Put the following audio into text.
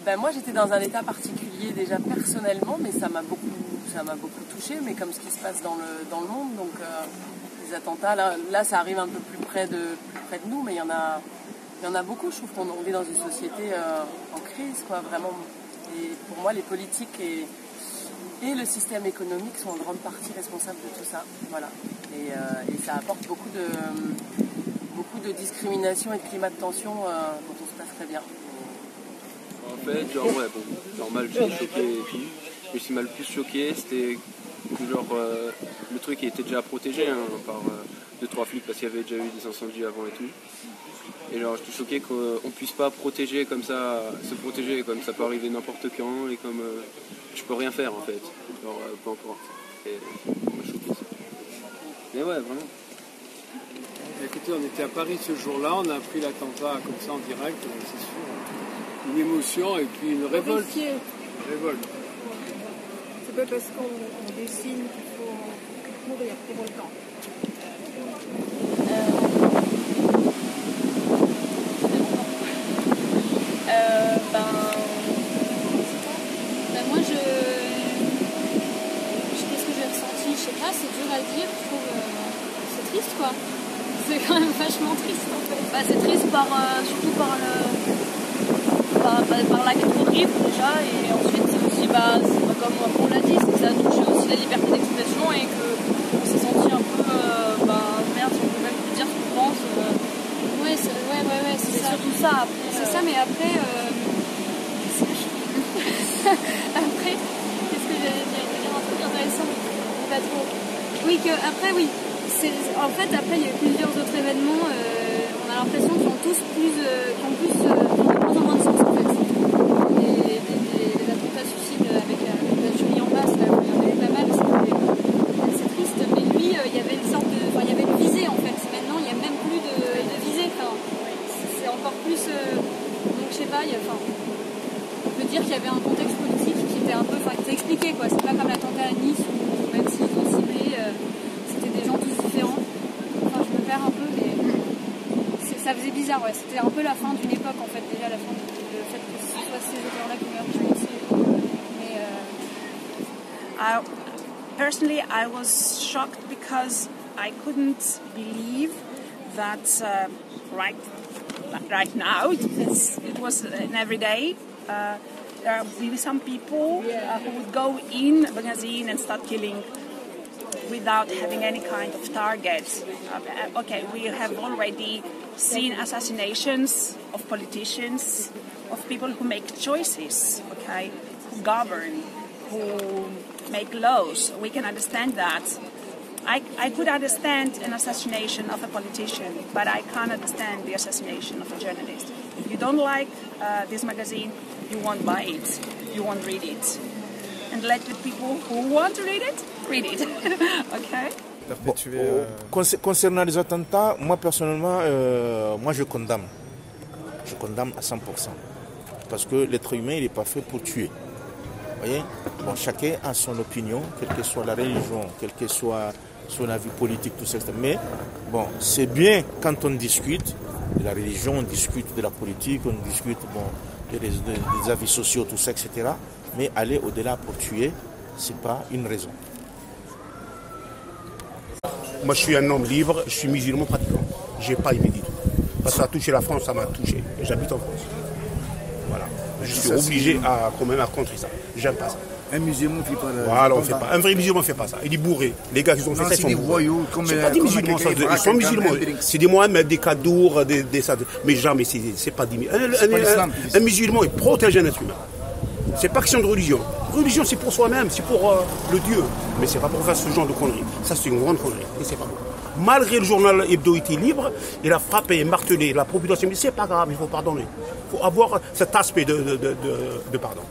Ben moi j'étais dans un état particulier déjà personnellement, mais ça m'a beaucoup touchée, mais comme ce qui se passe dans le monde, donc les attentats, là ça arrive un peu plus près de nous, mais il y en a beaucoup. Je trouve qu'on est dans une société en crise, quoi, vraiment. Et pour moi les politiques et le système économique sont en grande partie responsables de tout ça, voilà. Et ça apporte beaucoup de discrimination et de climat de tension dont on se passe très bien. En fait, genre, ouais, bon, normal, je suis choqué et tout. Mais ce qui m'a le plus choqué, c'était que genre, le truc il était déjà protégé par 2-3 flics parce qu'il y avait déjà eu des incendies avant et tout. Et genre, j'étais choqué qu'on puisse pas protéger comme ça, se protéger comme ça peut arriver n'importe quand et comme je peux rien faire en fait. Genre, peu importe. Et ça m'a choqué ça. Mais ouais, vraiment. Écoutez, on était à Paris ce jour-là, on a appris l'attentat comme ça en direct, c'est sûr. Une émotion et puis une révolte. Révolte. C'est pas parce qu'on dessine qu'il faut mourir pour autant. Moi qu'est-ce que j'ai ressenti, je sais pas, c'est dur à dire, je trouve c'est triste quoi. C'est quand même vachement triste en fait. C'est triste surtout par l'acte horrible déjà, et ensuite c'est aussi comme on l'a dit, c'est que ça a touché aussi la liberté d'expression et qu'on s'est senti un peu merde, si on peut même plus dire ce qu'on pense. Ouais, c'est ça. Surtout ça après. C'est ça, mais après après, qu'est-ce que j'allais dire un truc intéressant, pas trop. Oui, en fait après il y a eu plusieurs autres événements, on a l'impression qu'ils ont tous plus en moins de sens en fait. Les attentats suicides avec la jury en masse, là, il y en avait pas mal, c'est triste, mais lui il y avait une sorte de. Il y avait une visée en fait. Maintenant il n'y a même plus de visée, c'est encore plus donc je sais pas, on peut dire qu'il y avait un contexte politique qui était un peu, qui était expliqué quoi, c'est pas comme l'attentat à Nice où même s'ils ont ciblé, c'était des gens tous différents. Je me perds un peu, mais ça faisait bizarre, ouais. C'était un peu la fin d'une époque en fait, déjà le fait que ce soit ces auteurs-là qui meurent, je pense. Mais personally, I was shocked because I couldn't believe that right now it was an everyday. There will be some people who would go in Benghazi and start killing without having any kind of target. Okay, we have already seen assassinations of politicians, of people who make choices, okay, who govern, who make laws. We can understand that. I could understand an assassination of a politician, but I can't understand the assassination of a journalist. If you don't like this magazine, you won't buy it, you won't read it. And let the people who want to read it, okay? Concernant les attentats, moi personnellement, moi je condamne. Je condamne à 100%. Parce que l'être humain, il n'est pas fait pour tuer. Vous voyez? Bon, chacun a son opinion, quelle que soit la religion, quel que soit son avis politique, tout ça. Mais bon, c'est bien quand on discute de la religion, on discute de la politique, on discute des avis sociaux, tout ça, etc. Mais aller au-delà pour tuer, c'est pas une raison. Moi, je suis un homme libre, je suis musulman pratiquant. J'ai pas aimé du tout. Parce que ça a touché la France, ça m'a touché. Et j'habite en France. Voilà. Je suis obligé quand même à contrer ça. J'aime pas ça. Un musulman ne fait pas ça. Voilà, on fait pas. Un vrai musulman ne fait pas ça. Il est bourré. Les gars qui ont fait ça, ils sont voyous. C'est pas des musulmans, ils sont musulmans. C'est des Mohamed, des Kadour, des ça. Mais jamais, c'est pas des un musulman, il protège un être humain. C'est pas question de religion. Religion, c'est pour soi-même, c'est pour le Dieu. Mais c'est pas pour faire ce genre de conneries. Ça, c'est une grande connerie. Et c'est pas bon. Malgré le journal Hebdo était libre, il a frappé et martelé la population. Mais c'est pas grave, il faut pardonner. Il faut avoir cet aspect de pardon.